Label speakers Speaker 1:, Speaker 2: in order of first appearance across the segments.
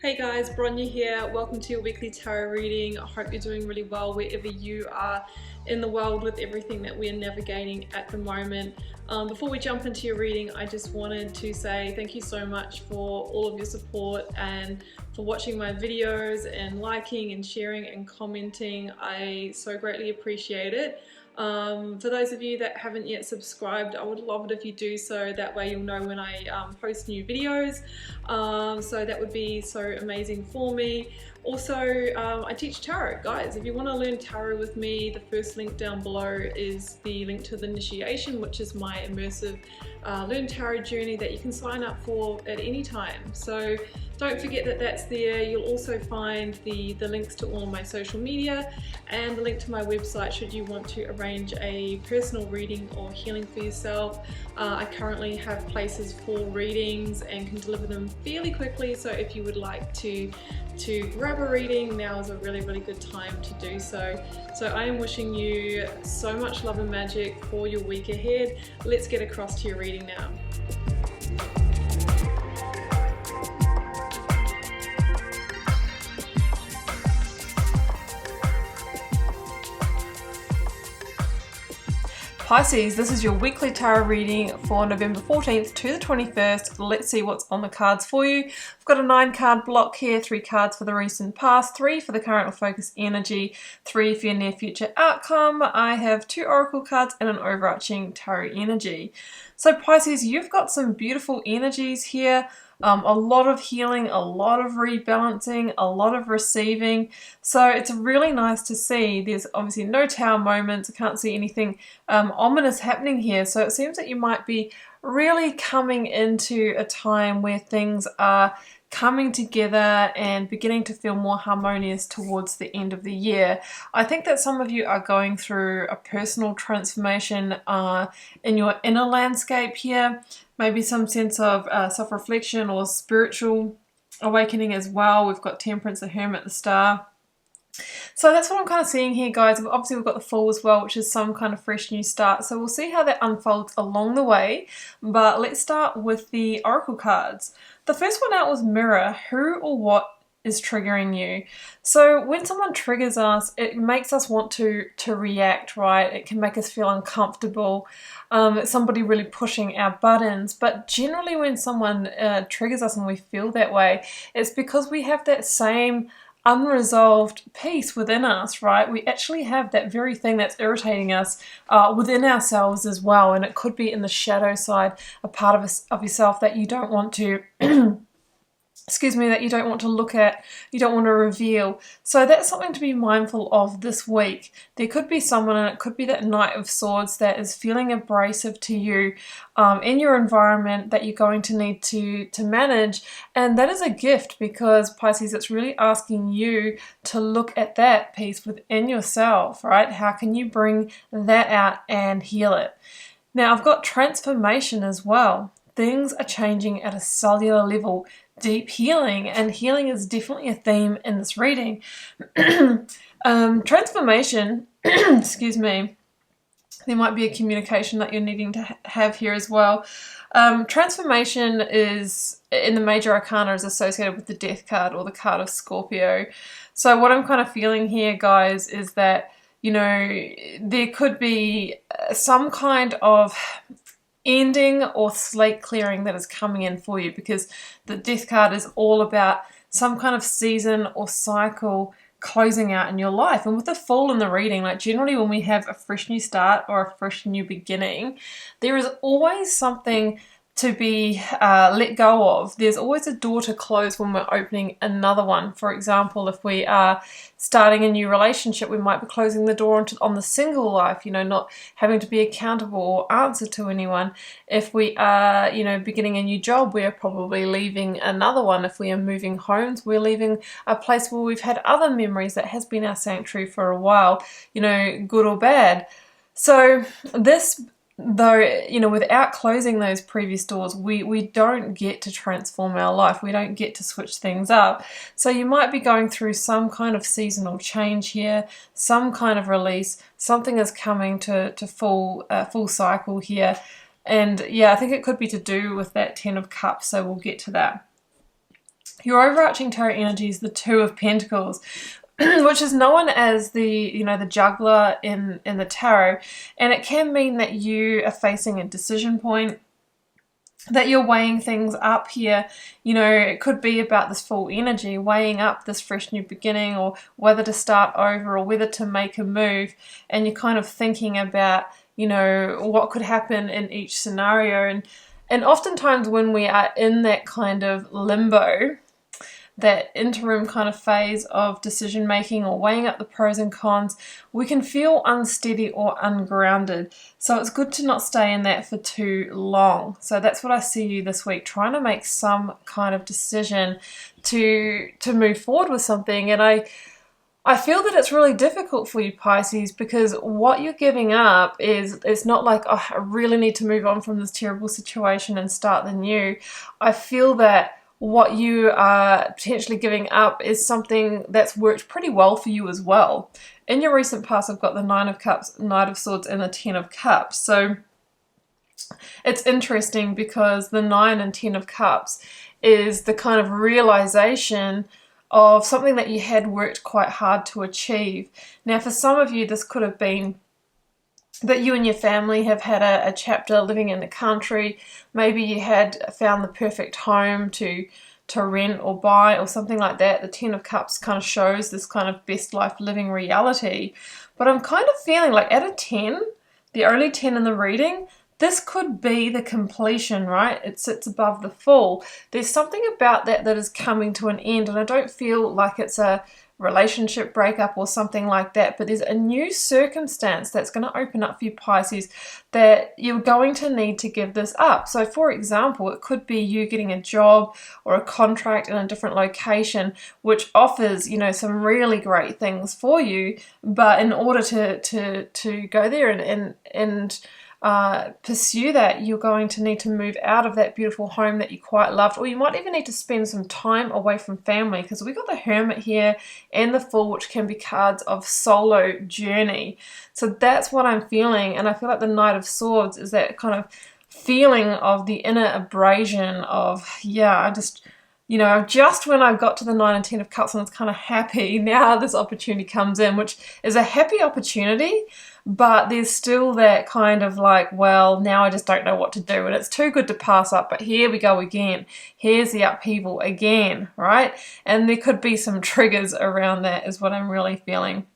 Speaker 1: Hey guys, Bronya here. Welcome to your weekly tarot reading. I hope you're doing really well wherever you are in the world with everything that we're navigating at the moment. Before we jump into your reading, I just wanted to say thank you so much for all of your support and for watching my videos and liking and sharing and commenting. I so greatly appreciate it. For those of you that haven't yet subscribed, I would love it if you do so. That way you'll know when I post new videos. So that would be so amazing for me. Also, I teach tarot, guys. If you want to learn tarot with me, the first link down below is the link to the initiation, which is my immersive learn tarot journey that you can sign up for at any time. So don't forget that that's there. You'll also find the links to all of my social media and the link to my website should you want to arrange a personal reading or healing for yourself. I currently have places for readings and can deliver them fairly quickly, so if you would like to grab a reading, now is a really good time to do so. So I am wishing you so much love and magic for your week ahead. Let's get across to your reading now. Pisces, this is your weekly tarot reading for November 14th to the 21st. Let's see what's on the cards for you. I've got a 9-card block here, 3 cards for the recent past, 3 for the current or focus energy, 3 for your near future outcome. I have 2 oracle cards and an overarching tarot energy. So Pisces, you've got some beautiful energies here. A lot of healing, a lot of rebalancing, a lot of receiving. So it's really nice to see. There's obviously no tower moments. I can't see anything ominous happening here. So it seems that you might be really coming into a time where things are coming together and beginning to feel more harmonious towards the end of the year. I think that some of you are going through a personal transformation in your inner landscape here. Maybe some sense of self-reflection or spiritual awakening as well. We've got Temperance, the Hermit, the Star. So that's what I'm kind of seeing here, guys. Obviously, we've got the Fool as well, which is some kind of fresh new start. So we'll see how that unfolds along the way. But let's start with the Oracle cards. The first one out was Mirror. Who or what is triggering you? So when someone triggers us, it makes us want to react, right? It can make us feel uncomfortable. It's somebody really pushing our buttons. But generally when someone triggers us and we feel that way, it's because we have that same unresolved piece within us, right? We actually have that very thing that's irritating us within ourselves as well, and it could be in the shadow side, a part of yourself that you don't want to excuse me, that you don't want to look at, you don't want to reveal. So that's something to be mindful of this week. There could be someone, and it could be that Knight of Swords, that is feeling abrasive to you in your environment that you're going to need to manage. And that is a gift, because Pisces, it's really asking you to look at that piece within yourself, right? How can you bring that out and heal it? Now, I've got transformation as well. Things are changing at a cellular level. Deep healing, and healing is definitely a theme in this reading. Transformation, excuse me, there might be a communication that you're needing to have here as well. Transformation is, in the major arcana, is associated with the Death card or the card of Scorpio. So what I'm kind of feeling here, guys, is that, you know, there could be some kind of ending or slate clearing that is coming in for you, because the Death card is all about some kind of season or cycle closing out in your life. And with the Fool in the reading, like generally when we have a fresh new start or a fresh new beginning, there is always something to be let go of. There's always a door to close when we're opening another one. For example, if we are starting a new relationship, we might be closing the door on the single life, you know, not having to be accountable or answer to anyone. If we are, you know, beginning a new job, we're probably leaving another one. If we are moving homes, we're leaving a place where we've had other memories that has been our sanctuary for a while, you know, good or bad. So this, though, you know, without closing those previous doors, we don't get to transform our life. We don't get to switch things up. So you might be going through some kind of seasonal change here, some kind of release. Something is coming to full cycle here. And yeah, I think it could be to do with that 10 of Cups, so we'll get to that. Your overarching tarot energy is the Two of Pentacles, which is known as the the juggler in the tarot, and it can mean that you are facing a decision point, that you're weighing things up here. It could be about this full energy, weighing up this fresh new beginning, or whether to start over or whether to make a move, and you're kind of thinking about what could happen in each scenario. And oftentimes when we are in that kind of limbo, that interim kind of phase of decision making or weighing up the pros and cons, we can feel unsteady or ungrounded. So it's good to not stay in that for too long. So that's what I see you this week, trying to make some kind of decision to move forward with something. And I feel that it's really difficult for you, Pisces, because what you're giving up is, it's not like, oh, I really need to move on from this terrible situation and start the new. I feel that what you are potentially giving up is something that's worked pretty well for you as well. In your recent past, I've got the Nine of Cups, Knight of Swords, and the Ten of Cups. So it's interesting because the 9 and 10 of Cups is the kind of realization of something that you had worked quite hard to achieve. Now, for some of you, this could have been that you and your family have had a chapter living in the country. Maybe you had found the perfect home to rent or buy or something like that. The Ten of Cups kind of shows this kind of best life living reality. But I'm kind of feeling like at a 10, the only 10 in the reading, this could be the completion, right? It sits above the full. There's something about that is coming to an end, and I don't feel like it's a relationship breakup or something like that, but there's a new circumstance that's going to open up for you, Pisces, that you're going to need to give this up. So for example, it could be you getting a job or a contract in a different location which offers some really great things for you, but in order to go there and pursue that, you're going to need to move out of that beautiful home that you quite loved, or you might even need to spend some time away from family, because we got the Hermit here and the Fool, which can be cards of solo journey. So that's what I'm feeling, and I feel like the Knight of Swords is that kind of feeling of the inner abrasion of, I just when I got to the 9 and 10 of Cups and I was kind of happy, now this opportunity comes in, which is a happy opportunity, but there's still that kind of like, well, now I just don't know what to do, and it's too good to pass up, but here we go again. Here's the upheaval again, right? And there could be some triggers around that is what I'm really feeling.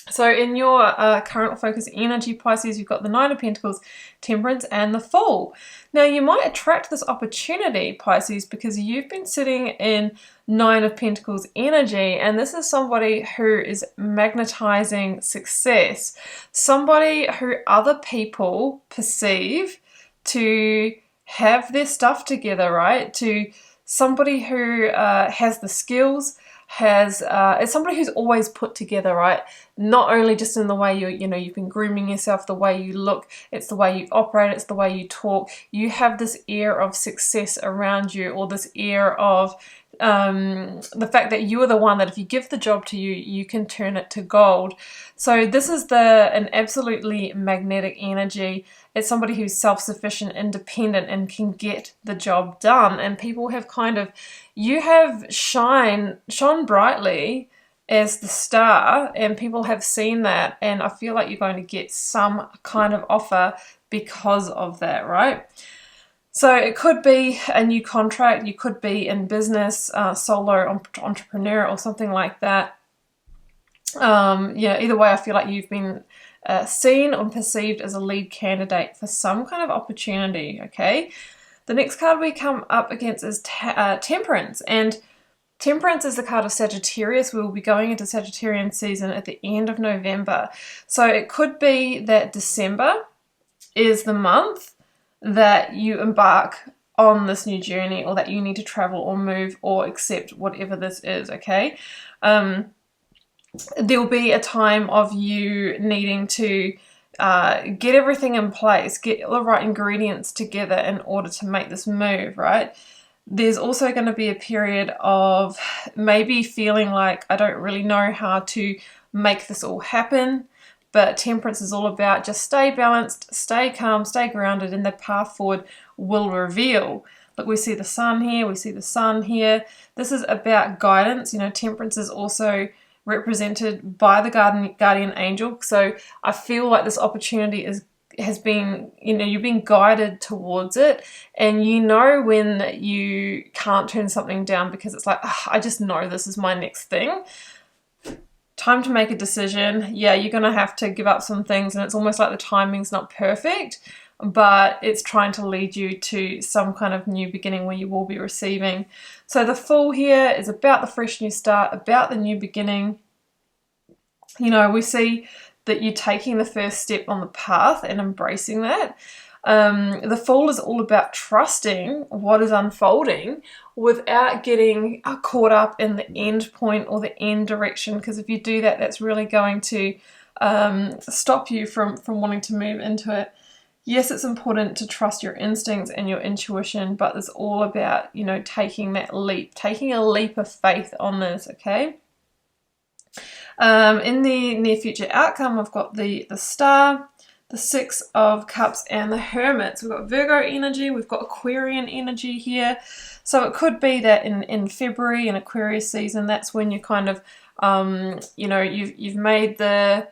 Speaker 1: So in your current focus energy, Pisces, you've got the 9 of Pentacles, Temperance, and the Fool. Now, you might attract this opportunity, Pisces, because you've been sitting in 9 of Pentacles energy, and this is somebody who is magnetizing success, somebody who other people perceive to have their stuff together, right? To somebody who has the skills, it's somebody who's always put together, right? Not only just in the way you've been grooming yourself, the way you look, it's the way you operate, it's the way you talk. You have this air of success around you, or this air of the fact that you are the one that if you give the job to you, you can turn it to gold. So this is an absolutely magnetic energy. It's somebody who's self-sufficient, independent, and can get the job done. And people have you have shone brightly as the star, and people have seen that, and I feel like you're going to get some kind of offer because of that, right? So it could be a new contract, you could be in business, solo entrepreneur or something like that. Either way, I feel like you've been seen or perceived as a lead candidate for some kind of opportunity, okay? The next card we come up against is Temperance, and Temperance is the card of Sagittarius. We will be going into Sagittarian season at the end of November. So it could be that December is the month that you embark on this new journey, or that you need to travel or move or accept whatever this is, okay? There'll be a time of you needing to get everything in place, get the right ingredients together in order to make this move, right? There's also going to be a period of maybe feeling like, I don't really know how to make this all happen. But Temperance is all about just stay balanced, stay calm, stay grounded, and the path forward will reveal. Look, we see the sun here, we see the sun here. This is about guidance. You know, Temperance is also represented by the guardian angel. So I feel like this opportunity has been, you know, you're being guided towards it, and you know when you can't turn something down because it's like, oh, I just know this is my next thing. Time to make a decision. Yeah, you're going to have to give up some things, and it's almost like the timing's not perfect, but it's trying to lead you to some kind of new beginning where you will be receiving. So the Fool here is about the fresh new start, about the new beginning. You know, we see that you're taking the first step on the path and embracing that. The Fool is all about trusting what is unfolding without getting caught up in the end point or the end direction, because if you do that, that's really going to stop you from wanting to move into it. Yes, it's important to trust your instincts and your intuition, but it's all about, you know, taking that leap, taking a leap of faith on this, okay? In the near future outcome, I've got the Star, the Six of Cups, and the Hermit. So we've got Virgo energy, we've got Aquarian energy here. So it could be that in February, in Aquarius season, that's when you kind of, you know, you've made the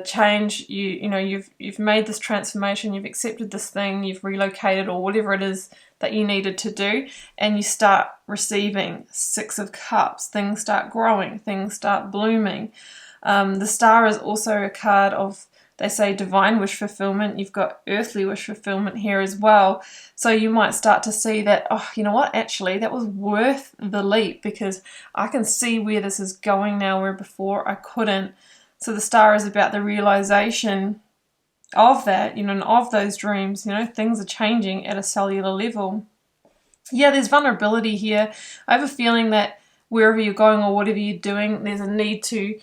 Speaker 1: change, you've made this transformation, you've accepted this thing, you've relocated or whatever it is that you needed to do, and you start receiving Six of Cups. Things start growing, things start blooming. The Star is also a card of, they say, divine wish fulfillment. You've got earthly wish fulfillment here as well. So you might start to see that, oh, you know what, actually that was worth the leap, because I can see where this is going now, where before I couldn't. So the Star is about the realization of that, you know, and of those dreams. You know, things are changing at a cellular level. Yeah, there's vulnerability here. I have a feeling that wherever you're going or whatever you're doing, there's a need to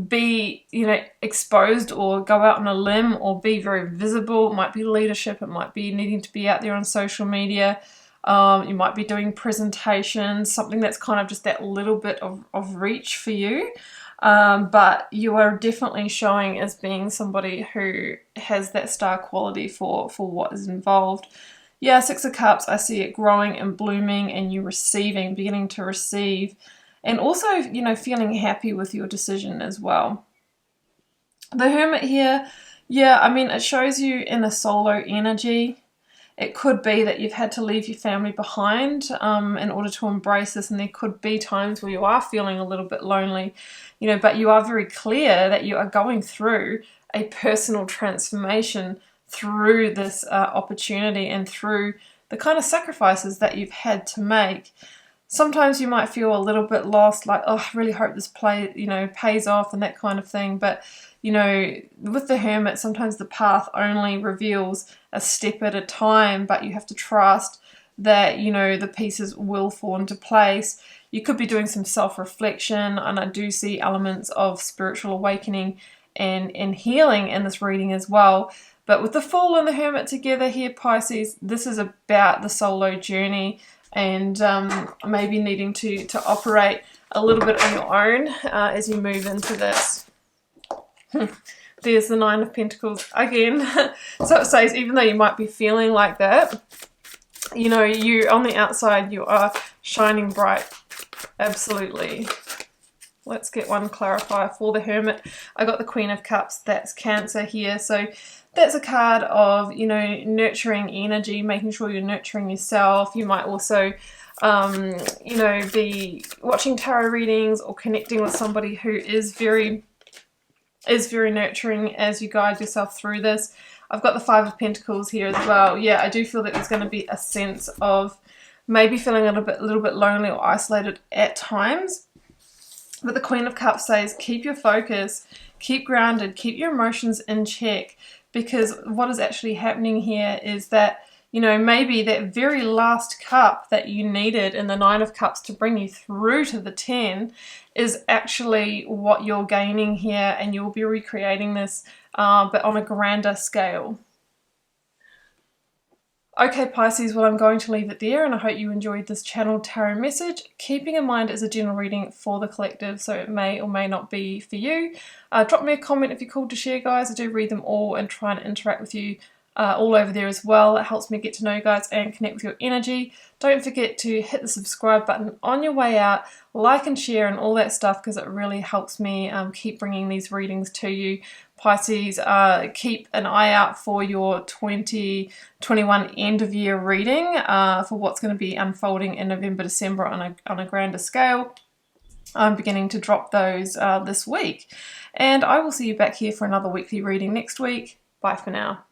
Speaker 1: be, you know, exposed or go out on a limb or be very visible. It might be leadership, it might be needing to be out there on social media. You might be doing presentations, something that's kind of just that little bit of reach for you. But you are definitely showing as being somebody who has that star quality for what is involved. Yeah, Six of Cups, I see it growing and blooming, and you receiving, beginning to receive, and also, you know, feeling happy with your decision as well. The Hermit here, yeah, I mean, it shows you in a solo energy. It could be that you've had to leave your family behind in order to embrace this, and there could be times where you are feeling a little bit lonely, you know, but you are very clear that you are going through a personal transformation through this opportunity and through the kind of sacrifices that you've had to make. Sometimes you might feel a little bit lost, like, oh, I really hope this pays off and that kind of thing. But, you know, with the Hermit, sometimes the path only reveals a step at a time, but you have to trust that, you know, the pieces will fall into place. You could be doing some self-reflection, and I do see elements of spiritual awakening and healing in this reading as well. But with the Fool and the Hermit together here, Pisces, this is about the solo journey, and maybe needing to operate a little bit on your own as you move into this. There's the Nine of Pentacles again. So it says, even though you might be feeling like that, you know, you on the outside, you are shining bright. Absolutely. Let's get one clarifier for the Hermit. I got the Queen of Cups. That's Cancer here. So that's a card of, you know, nurturing energy, making sure you're nurturing yourself. You might also, you know, be watching tarot readings or connecting with somebody who is very nurturing as you guide yourself through this. I've got the Five of Pentacles here as well. Yeah, I do feel that there's going to be a sense of maybe feeling a little bit lonely or isolated at times. But the Queen of Cups says, keep your focus, keep grounded, keep your emotions in check, because what is actually happening here is that, you know, maybe that very last cup that you needed in the Nine of Cups to bring you through to the 10 is actually what you're gaining here, and you'll be recreating this, but on a grander scale. Okay, Pisces, well, I'm going to leave it there, and I hope you enjoyed this channel tarot message. Keeping in mind it's a general reading for the collective, so it may or may not be for you. Drop me a comment if you're called to share, guys. I do read them all and try and interact with you all over there as well. It helps me get to know you guys and connect with your energy. Don't forget to hit the subscribe button on your way out, like and share and all that stuff, because it really helps me keep bringing these readings to you. Pisces, keep an eye out for your 2021 end of year reading for what's going to be unfolding in November, December on a grander scale. I'm beginning to drop those this week. And I will see you back here for another weekly reading next week. Bye for now.